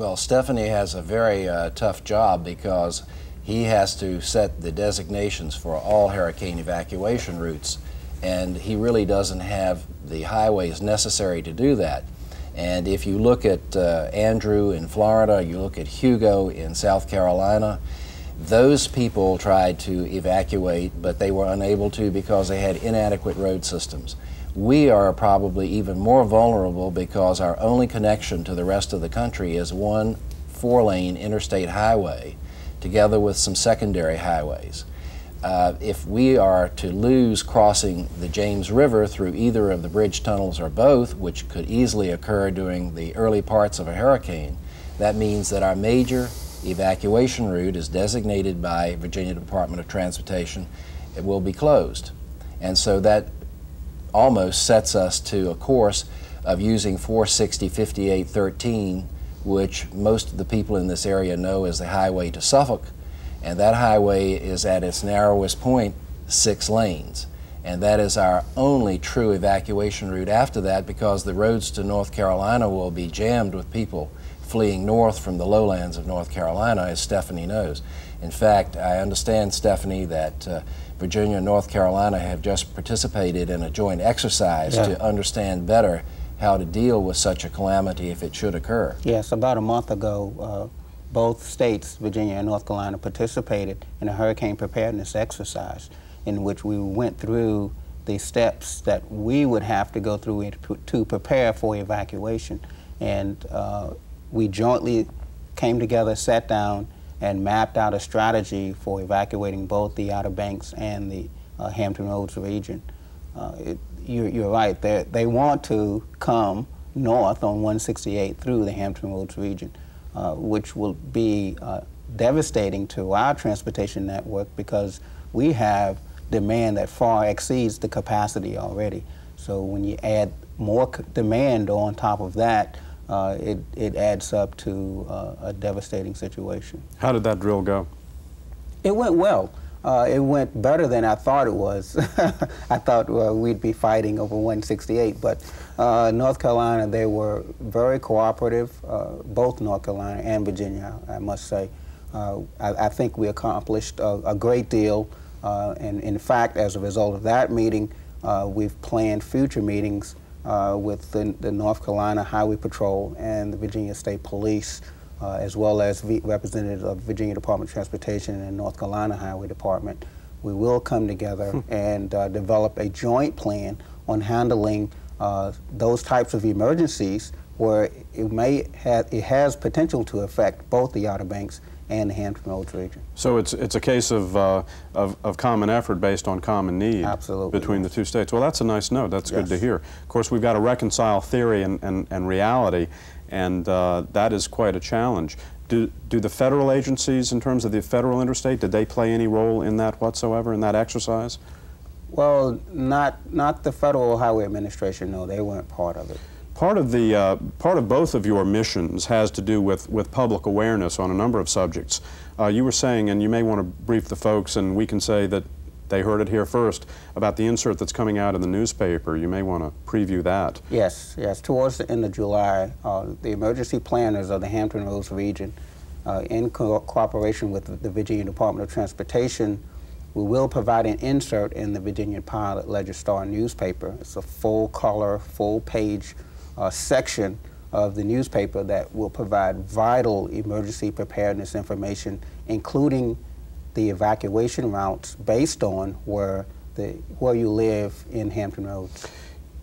Well, Stephanie has a very tough job because he has to set the designations for all hurricane evacuation routes, and he really doesn't have the highways necessary to do that. And if you look at Andrew in Florida, you look at Hugo in South Carolina, those people tried to evacuate, but they were unable to because they had inadequate road systems. We are probably even more vulnerable because our only connection to the rest of the country is one 4-lane interstate highway together with some secondary highways. If we are to lose crossing the James River through either of the bridge tunnels or both, which could easily occur during the early parts of a hurricane, that means that our major evacuation route is designated by Virginia Department of Transportation. It will be closed. And so that almost sets us to a course of using 460-5813, which most of the people in this area know as the highway to Suffolk. And that highway is at its narrowest point 6 lanes. And that is our only true evacuation route after that, because the roads to North Carolina will be jammed with people fleeing north from the lowlands of North Carolina, as Stephanie knows. In fact, I understand, Stephanie, that Virginia and North Carolina have just participated in a joint exercise to understand better how to deal with such a calamity if it should occur. Yes, about a month ago, both states, Virginia and North Carolina, participated in a hurricane preparedness exercise in which we went through the steps that we would have to go through to prepare for evacuation. And we jointly came together, sat down, and mapped out a strategy for evacuating both the Outer Banks and the Hampton Roads region. You're right, they want to come north on 168 through the Hampton Roads region, which will be devastating to our transportation network because we have demand that far exceeds the capacity already. So when you add more demand on top of that, it adds up to a devastating situation. How did that drill go? It went well. It went better than I thought it was. I thought we'd be fighting over 168, but North Carolina, they were very cooperative, both North Carolina and Virginia, I must say. I think we accomplished a great deal, and in fact, as a result of that meeting, we've planned future meetings with the North Carolina Highway Patrol and the Virginia State Police, as well as representatives of Virginia Department of Transportation and North Carolina Highway Department. We will come together and develop a joint plan on handling those types of emergencies where it has potential to affect both the Outer Banks and the Hampton Roads region. So it's a case of common effort based on common need. Absolutely. Between the two states. Well, that's a nice note. That's good to hear. Of course, we've got to reconcile theory and reality, and that is quite a challenge. Do the federal agencies, in terms of the federal interstate, did they play any role in that whatsoever, in that exercise? Well, not the Federal Highway Administration, no, they weren't part of it. Part of both of your missions has to do with public awareness on a number of subjects. You were saying, and you may want to brief the folks, and we can say that they heard it here first, about the insert that's coming out in the newspaper. You may want to preview that. Yes. Towards the end of July, the emergency planners of the Hampton Roads region, in cooperation with the Virginia Department of Transportation, we will provide an insert in the Virginia Pilot Ledger-Star newspaper. It's a full-color, full-page section of the newspaper that will provide vital emergency preparedness information, including the evacuation routes based on where you live in Hampton Roads.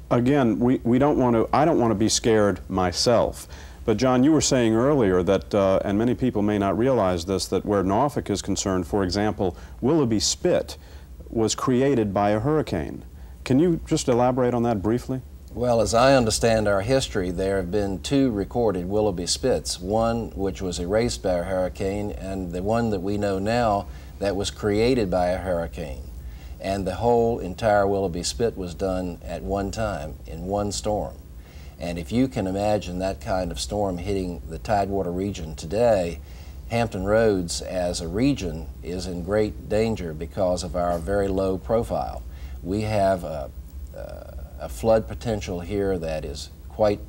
Again, I don't want to be scared myself. But John, you were saying earlier that, and many people may not realize this, that where Norfolk is concerned, for example, Willoughby Spit was created by a hurricane. Can you just elaborate on that briefly? Well, as I understand our history, there have been 2 recorded Willoughby Spits, one which was erased by a hurricane, and the one that we know now that was created by a hurricane. And the whole entire Willoughby Spit was done at one time, in one storm. And if you can imagine that kind of storm hitting the Tidewater region today, Hampton Roads as a region is in great danger because of our very low profile. We have a flood potential here that is quite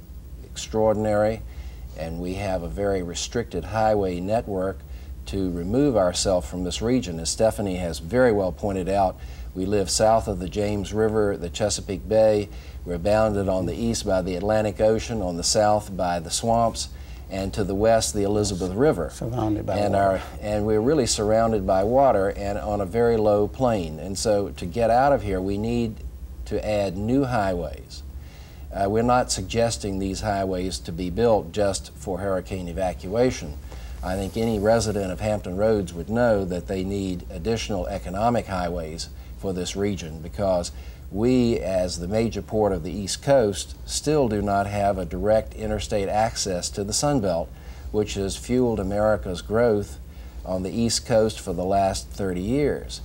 extraordinary. and we have a very restricted highway network to remove ourselves from this region. As Stephanie has very well pointed out, we live south of the James River, the Chesapeake Bay. We're bounded on the east by the Atlantic Ocean, on the south by the swamps, and to the west the Elizabeth River. Surrounded by water. And we're really surrounded by water and on a very low plain. And so to get out of here, we need to add new highways. We're not suggesting these highways to be built just for hurricane evacuation. I think any resident of Hampton Roads would know that they need additional economic highways for this region, because we, as the major port of the East Coast, still do not have a direct interstate access to the Sun Belt, which has fueled America's growth on the East Coast for the last 30 years.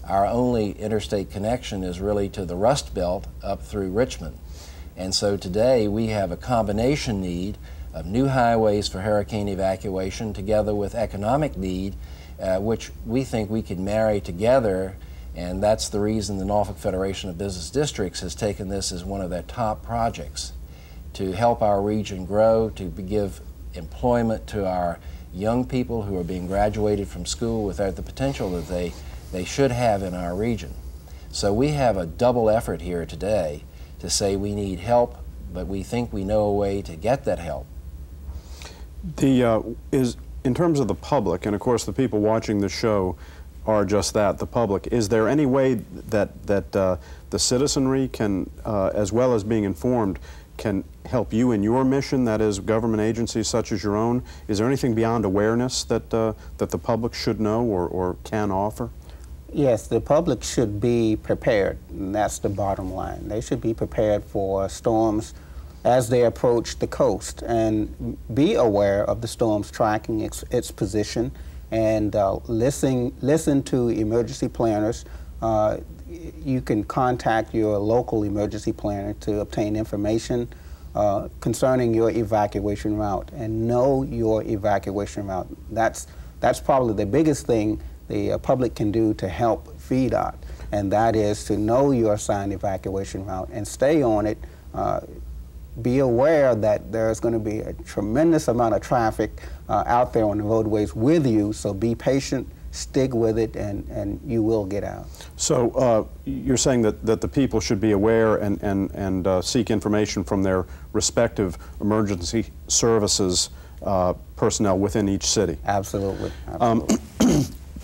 Our only interstate connection is really to the Rust Belt up through Richmond. And so today we have a combination need of new highways for hurricane evacuation together with economic need, which we think we could marry together. And that's the reason the Norfolk Federation of Business Districts has taken this as one of their top projects to help our region grow, to give employment to our young people who are being graduated from school without the potential that they should have in our region. So we have a double effort here today to say we need help, but we think we know a way to get that help. In terms of the public, and of course the people watching the show are just that, the public, is there any way that the citizenry can, as well as being informed, can help you in your mission, that is government agencies such as your own? Is there anything beyond awareness that the public should know or can offer? Yes, the public should be prepared, and that's the bottom line. They should be prepared for storms as they approach the coast, and be aware of the storm's tracking, its position, and listen to emergency planners. You can contact your local emergency planner to obtain information concerning your evacuation route, and know your evacuation route. That's probably the biggest thing the public can do to help VDOT, and that is to know your assigned evacuation route and stay on it. Be aware that there's going to be a tremendous amount of traffic out there on the roadways with you, so be patient, stick with it, and you will get out. So you're saying that the people should be aware and seek information from their respective emergency services personnel within each city? Absolutely. Absolutely.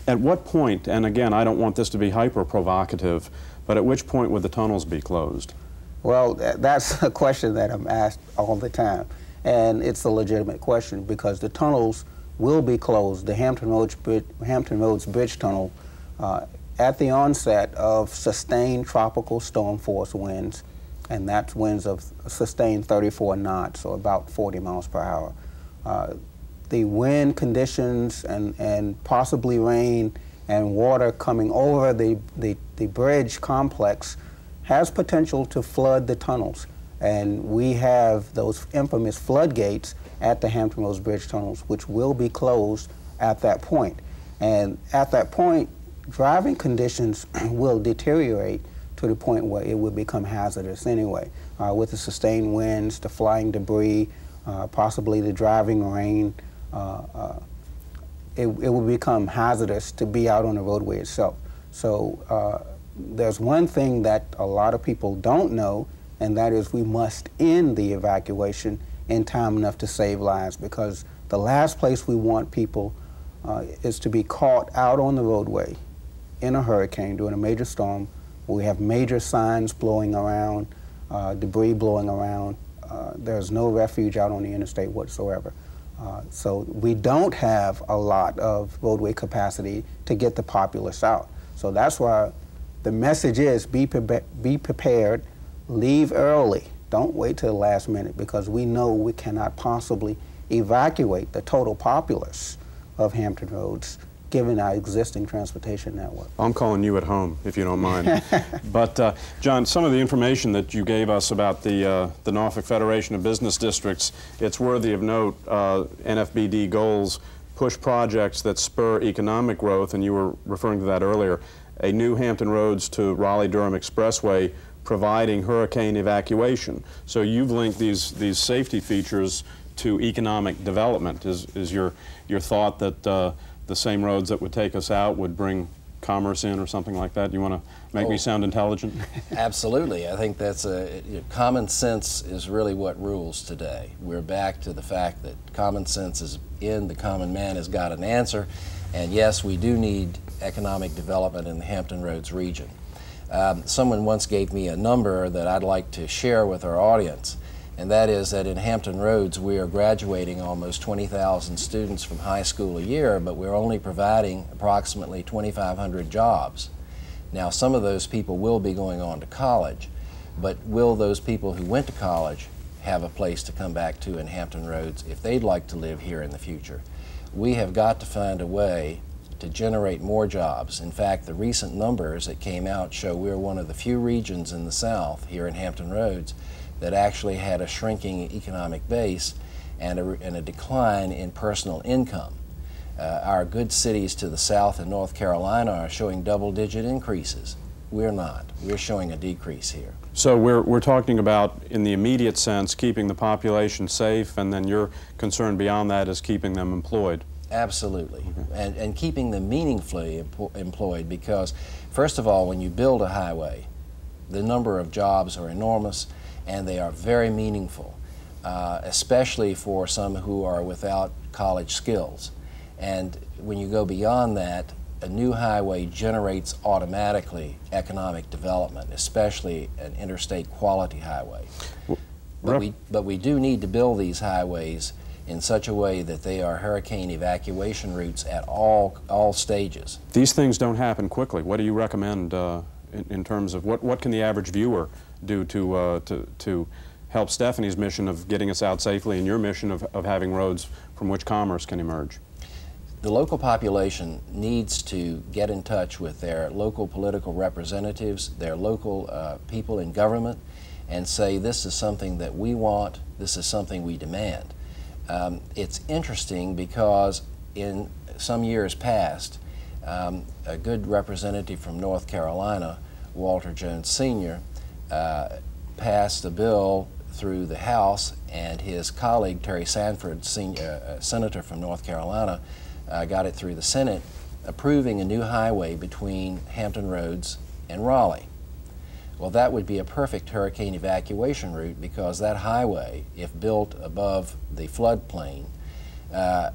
At what point, and again, I don't want this to be hyper-provocative, but at which point would the tunnels be closed? Well, that's a question that I'm asked all the time, and it's a legitimate question, because the tunnels will be closed. The Hampton Roads Bridge Tunnel, at the onset of sustained tropical storm force winds, and that's winds of sustained 34 knots, or about 40 miles per hour. The wind conditions and possibly rain and water coming over the bridge complex has potential to flood the tunnels. And we have those infamous floodgates at the Hampton Roads Bridge tunnels, which will be closed at that point. And at that point, driving conditions will deteriorate to the point where it will become hazardous anyway, with the sustained winds, the flying debris, possibly the driving rain. It will become hazardous to be out on the roadway itself. So there's one thing that a lot of people don't know, and that is we must end the evacuation in time enough to save lives, because the last place we want people is to be caught out on the roadway in a hurricane during a major storm. We have major signs blowing around, debris blowing around. There's no refuge out on the interstate whatsoever. So we don't have a lot of roadway capacity to get the populace out. So that's why the message is be prepared, leave early. Don't wait till the last minute, because we know we cannot possibly evacuate the total populace of Hampton Roads given our existing transportation network. I'm calling you at home, if you don't mind. But, John, some of the information that you gave us about the Norfolk Federation of Business Districts, it's worthy of note. NFBD goals push projects that spur economic growth, and you were referring to that earlier. A new Hampton Roads to Raleigh-Durham Expressway providing hurricane evacuation. So you've linked these safety features to economic development? Is your thought that the same roads that would take us out would bring commerce in or something like that? You want to make me sound intelligent? Absolutely. I think that's common sense is really what rules today. We're back to the fact that common sense is in, the common man has got an answer, and yes, we do need economic development in the Hampton Roads region. Someone once gave me a number that I'd like to share with our audience, and that is that in Hampton Roads we are graduating almost 20,000 students from high school a year, but we're only providing approximately 2,500 jobs. Now, some of those people will be going on to college, but will those people who went to college have a place to come back to in Hampton Roads if they'd like to live here in the future? We have got to find a way to generate more jobs. In fact, the recent numbers that came out show we're one of the few regions in the South here in Hampton Roads that actually had a shrinking economic base and a decline in personal income. Our good cities to the south in North Carolina are showing double-digit increases. We're not. We're showing a decrease here. So we're talking about, in the immediate sense, keeping the population safe, and then your concern beyond that is keeping them employed. Absolutely, and keeping them meaningfully employed, because first of all, when you build a highway, the number of jobs are enormous and they are very meaningful, especially for some who are without college skills. And when you go beyond that, a new highway generates automatically economic development, especially an interstate quality highway. But we do need to build these highways in such a way that they are hurricane evacuation routes at all stages. These things don't happen quickly. What do you recommend in terms of what can the average viewer do to help Stephanie's mission of getting us out safely and your mission of having roads from which commerce can emerge? The local population needs to get in touch with their local political representatives, their local people in government, and say, this is something that we want, this is something we demand. It's interesting because in some years past, a good representative from North Carolina, Walter Jones Sr., passed a bill through the House, and his colleague Terry Sanford, senator from North Carolina, got it through the Senate, approving a new highway between Hampton Roads and Raleigh. Well, that would be a perfect hurricane evacuation route, because that highway, if built above the floodplain,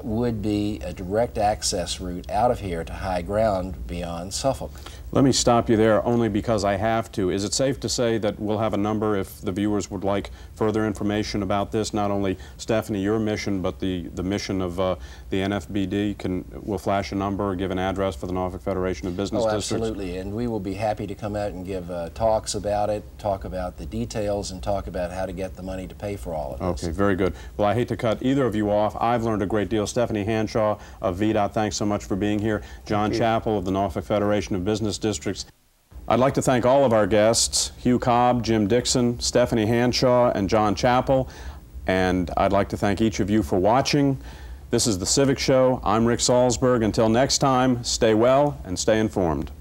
would be a direct access route out of here to high ground beyond Suffolk. Let me stop you there only because I have to. Is it safe to say that we'll have a number if the viewers would like further information about this? Not only, Stephanie, your mission, but the mission of the NFBD. We'll flash a number or give an address for the Norfolk Federation of Business Districts? Absolutely, and we will be happy to come out and give talks about it, talk about the details, and talk about how to get the money to pay for all of this. Okay, very good. Well, I hate to cut either of you off. I've learned a great deal. Stephanie Hanshaw of VDOT, thanks so much for being here. John Chappell of the Norfolk Federation of Business Districts. I'd like to thank all of our guests, Hugh Cobb, Jim Dixon, Stephanie Hanshaw, and John Chappell. And I'd like to thank each of you for watching. This is The Civic Show. I'm Rick Salzberg. Until next time, stay well and stay informed.